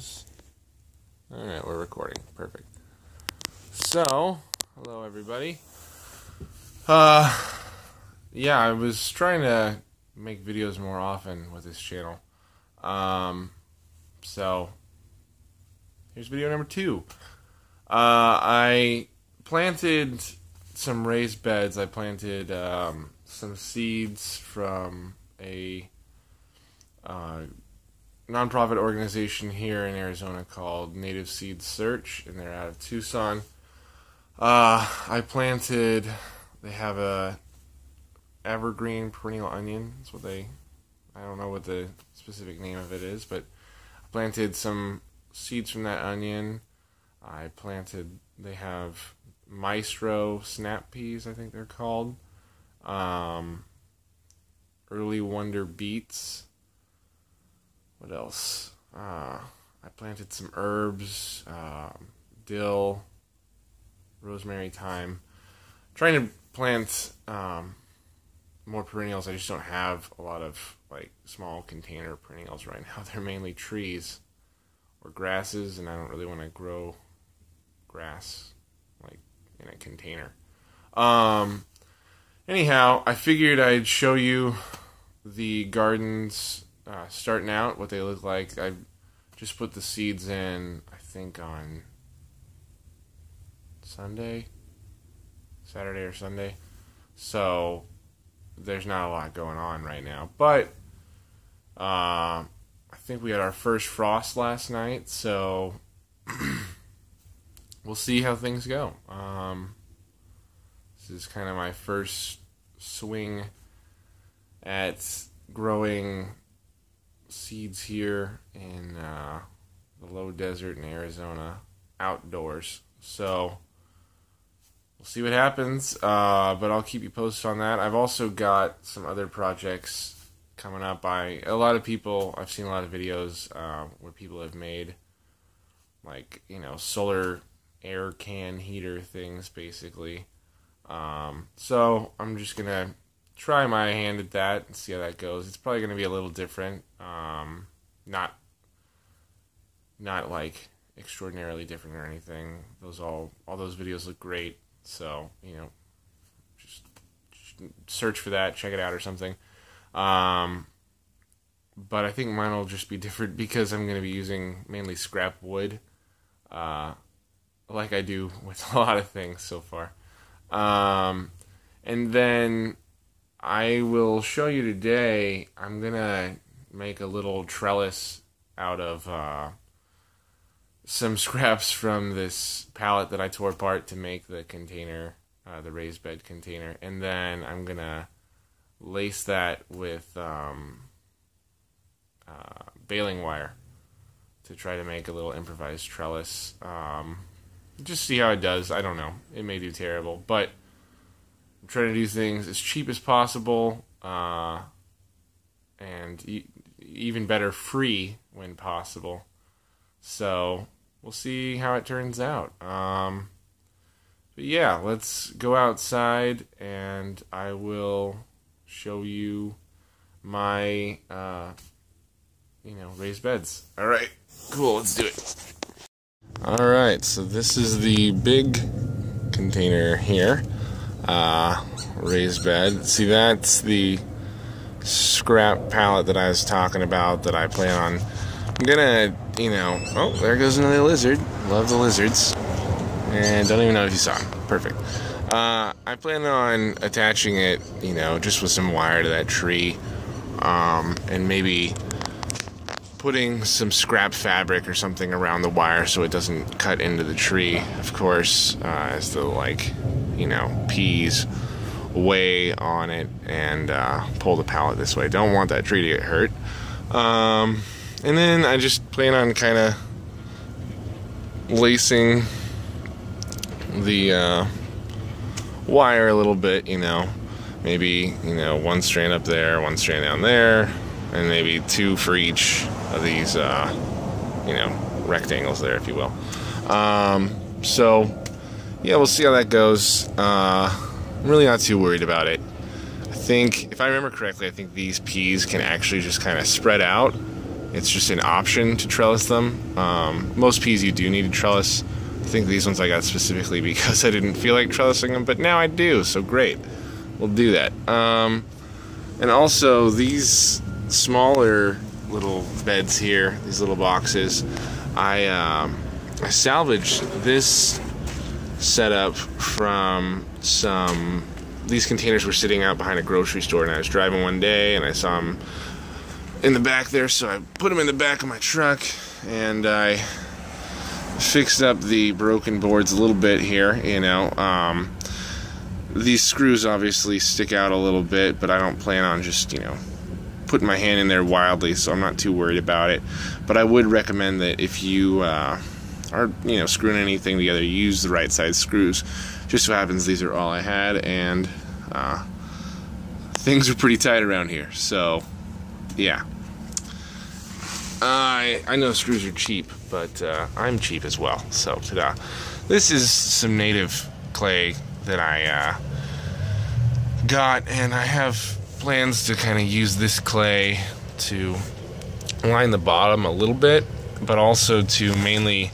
is. Alright, we're recording. Perfect. So, hello everybody. Yeah, I was trying to make videos more often with this channel. So, here's video number 2. I planted some raised beds. I planted some seeds from a nonprofit organization here in Arizona called Native Seed Search, and they're out of Tucson. I planted, they have a evergreen perennial onion. That's what I don't know what the specific name of it is, but I planted some seeds from that onion. They have Maestro snap peas, I think they're called. Early Wonder beets. What else? I planted some herbs, dill, rosemary, thyme. I'm trying to plant more perennials. I just don't have a lot of like small container perennials right now. They're mainly trees or grasses, and I don't really want to grow grass like in a container. Anyhow, I figured I'd show you the gardens starting out, what they look like. I just put the seeds in, I think on Saturday or Sunday. So there's not a lot going on right now, but I think we had our first frost last night, so we'll see how things go. This is kind of my first swing at growing seeds here in the low desert in Arizona outdoors. So we'll see what happens, but I'll keep you posted on that. I've also got some other projects coming up by a lot of people. I've seen a lot of videos where people have made like, solar air can heater things basically. So I'm just gonna try my hand at that and see how that goes. It's probably gonna be a little different. Not like extraordinarily different or anything. All those videos look great. So, just search for that, check it out or something. But I think mine will just be different because I'm going to be using mainly scrap wood, like I do with a lot of things so far. And then I will show you today, I'm going to make a little trellis out of some scraps from this pallet that I tore apart to make the container, the raised bed container, and then I'm gonna lace that with baling wire to try to make a little improvised trellis. Just see how it does. I don't know. It may do terrible, but I'm trying to do things as cheap as possible, and even better, free when possible. So we'll see how it turns out. But yeah, let's go outside and I will show you my raised beds. Alright, cool, let's do it. Alright, so this is the big container here. Raised bed. See, that's the scrap pallet that I was talking about that I plan on. I'm gonna, oh, there goes another lizard. Love the lizards. And don't even know if you saw him. Perfect. I plan on attaching it, just with some wire to that tree. And maybe putting some scrap fabric or something around the wire so it doesn't cut into the tree. Of course, as the, peas weigh on it and pull the pallet this way. Don't want that tree to get hurt. And then I just plan on kind of lacing the wire a little bit, maybe, one strand up there, one strand down there, and maybe 2 for each of these, rectangles there, if you will. So, yeah, we'll see how that goes. I'm really not too worried about it. I think, if I remember correctly, I think these peas can actually just kind of spread out it's just an option to trellis them. Most peas you do need to trellis. I think these ones I got specifically because I didn't feel like trellising them, but now I do, so great. We'll do that. And also, these smaller little beds here, these little boxes, I salvaged this setup from these containers were sitting out behind a grocery store, and I was driving one day and I saw them in the back there, so I put them in the back of my truck and I fixed up the broken boards a little bit here, you know. These screws obviously stick out a little bit, but I don't plan on just, you know, putting my hand in there wildly, so I'm not too worried about it. But I would recommend that if you are, you know, screwing anything together, use the right size screws. Just so happens these are all I had, and things are pretty tight around here, so yeah. I know screws are cheap, but I'm cheap as well, so ta-da. This is some native clay that I got, and I have plans to kind of use this clay to line the bottom a little bit, but also to mainly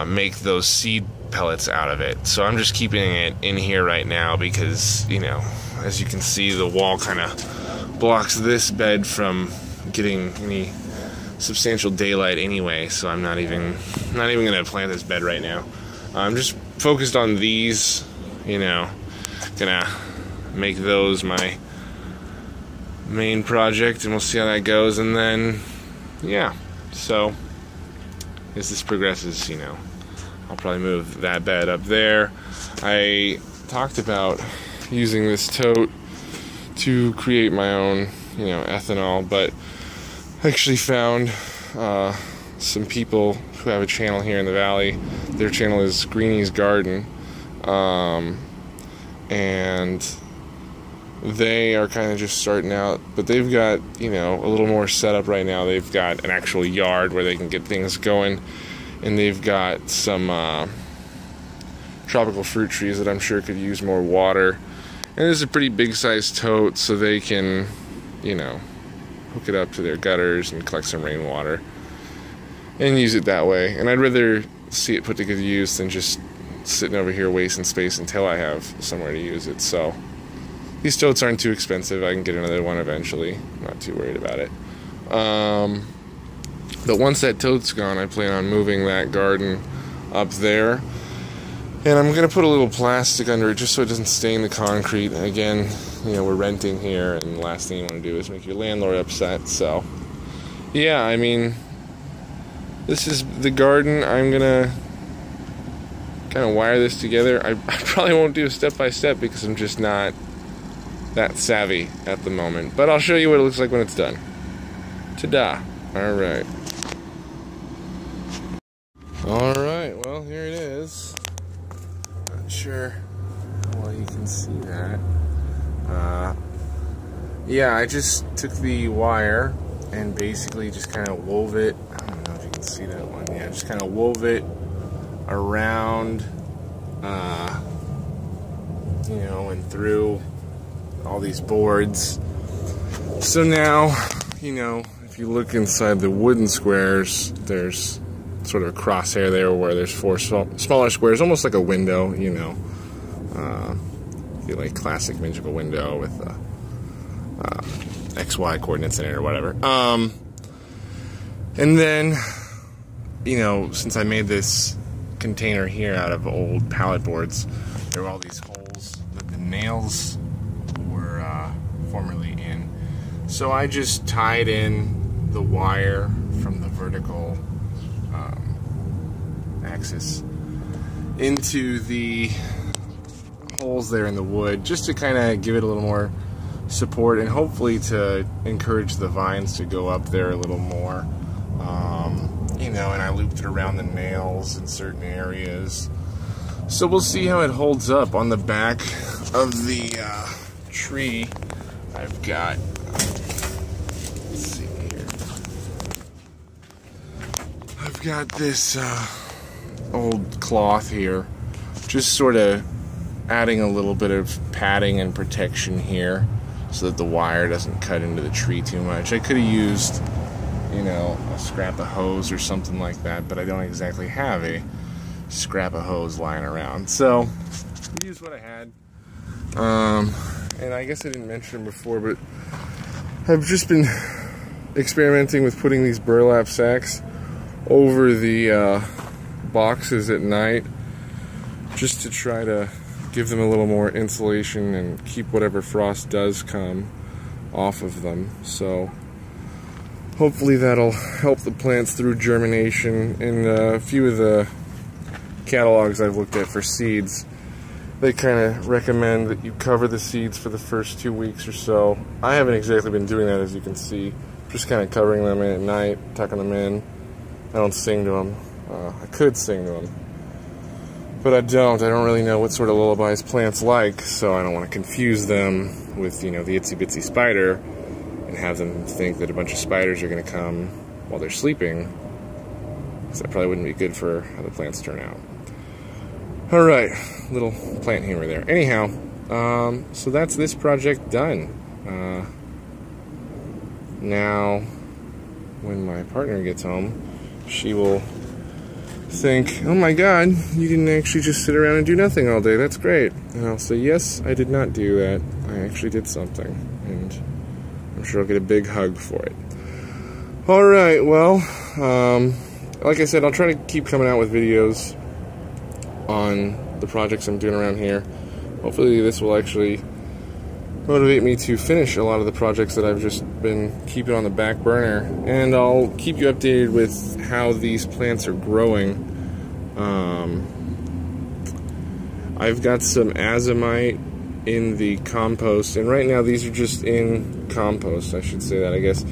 make those seed pellets out of it. So I'm just keeping it in here right now because, you know, as you can see, the wall kind of blocks this bed from getting any substantial daylight anyway, so I'm not even gonna plant this bed right now. I'm just focused on these, you know, gonna make those my main project, and we'll see how that goes. And then, yeah, so as this progresses, you know, I'll probably move that bed up there. I talked about using this tote to create my own, you know, ethanol, but I actually found some people who have a channel here in the valley. Their channel is Greenie's Garden, and they are kind of just starting out, but they've got, you know, a little more set up right now. They've got an actual yard where they can get things going, and they've got some tropical fruit trees that I'm sure could use more water. And this is a pretty big sized tote, so they can, you know, hook it up to their gutters and collect some rainwater and use it that way. And I'd rather see it put to good use than just sitting over here wasting space until I have somewhere to use it. So these totes aren't too expensive. I can get another one eventually. I'm not too worried about it. But once that tote's gone, I plan on moving that garden up there. And I'm going to put a little plastic under it just so it doesn't stain the concrete. Again, you know, we're renting here, and the last thing you want to do is make your landlord upset. So, yeah, I mean, this is the garden. I'm going to kind of wire this together. I probably won't do a step-by-step because I'm just not that savvy at the moment. But I'll show you what it looks like when it's done. Ta-da. Alright. Alright, well, here it is. Not sure how well you can see that. Yeah, I just took the wire and basically just kind of wove it. I don't know if you can see that one. Yeah, just kind of wove it around, you know, and through all these boards. So now, you know, if you look inside the wooden squares, there's sort of a crosshair there where there's four smaller squares, almost like a window, you know, like classic magical window with XY coordinates in it or whatever. And then, you know, since I made this container here out of old pallet boards, there were all these holes that the nails were formerly in. So I just tied in the wire from the vertical axis into the holes there in the wood, just to kind of give it a little more support and hopefully to encourage the vines to go up there a little more. You know, and I looped it around the nails in certain areas. So we'll see how it holds up. On the back of the tree, I've got, let's see here, I've got this old cloth here, just sort of adding a little bit of padding and protection here so that the wire doesn't cut into the tree too much. I could have used you know, a scrap of hose or something like that, but I don't exactly have a scrap of hose lying around. So, I used what I had. And I guess I didn't mention before, but I've just been experimenting with putting these burlap sacks over the boxes at night, just to try to give them a little more insulation and keep whatever frost does come off of them. So hopefully that'll help the plants through germination. In a few of the catalogs I've looked at for seeds, they kind of recommend that you cover the seeds for the first 2 weeks or so. I haven't exactly been doing that, as you can see. Just kind of covering them in at night, tucking them in. I don't sing to them. I could sing to them, but I don't. I don't really know what sort of lullabies plants like, so I don't want to confuse them with, you know, the itsy bitsy spider and have them think that a bunch of spiders are going to come while they're sleeping, because that probably wouldn't be good for how the plants turn out. Alright, little plant humor there. Anyhow, so that's this project done. Now, when my partner gets home, she will think, oh my god, you didn't actually just sit around and do nothing all day, that's great. And I'll say, yes, I did not do that. I actually did something, and I'm sure I'll get a big hug for it. Alright, well, like I said, I'll try to keep coming out with videos on the projects I'm doing around here. Hopefully this will actually motivate me to finish a lot of the projects that I've just been keeping on the back burner, and I'll keep you updated with how these plants are growing. I've got some azomite in the compost, and right now these are just in compost, I should say that, I guess.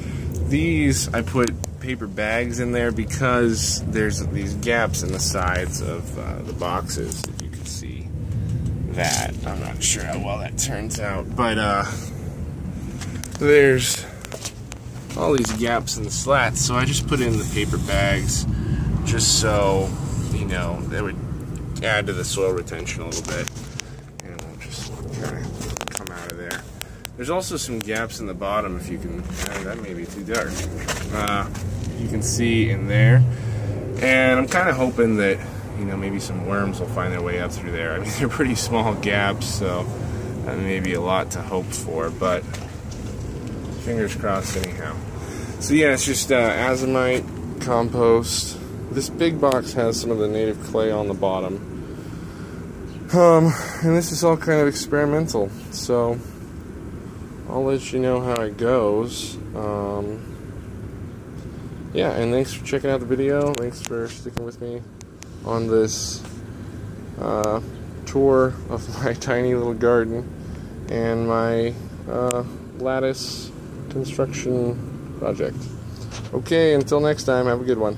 These, I put paper bags in there because there's these gaps in the sides of the boxes. If you can see that. I'm not sure how well that turns out, but there's all these gaps in the slats, so I just put in the paper bags just so, you know, they would add to the soil retention a little bit, and it'll just kind of come out of there. There's also some gaps in the bottom, if you can, that may be too dark. You can see in there, and I'm kind of hoping that, you know, maybe some worms will find their way up through there. I mean, they're pretty small gaps, so that may be a lot to hope for, but fingers crossed anyhow. So yeah, it's just azomite, compost. This big box has some of the native clay on the bottom. And this is all kind of experimental, so I'll let you know how it goes. Yeah, and thanks for checking out the video. Thanks for sticking with me on this tour of my tiny little garden and my lattice construction project. Okay, until next time, have a good one.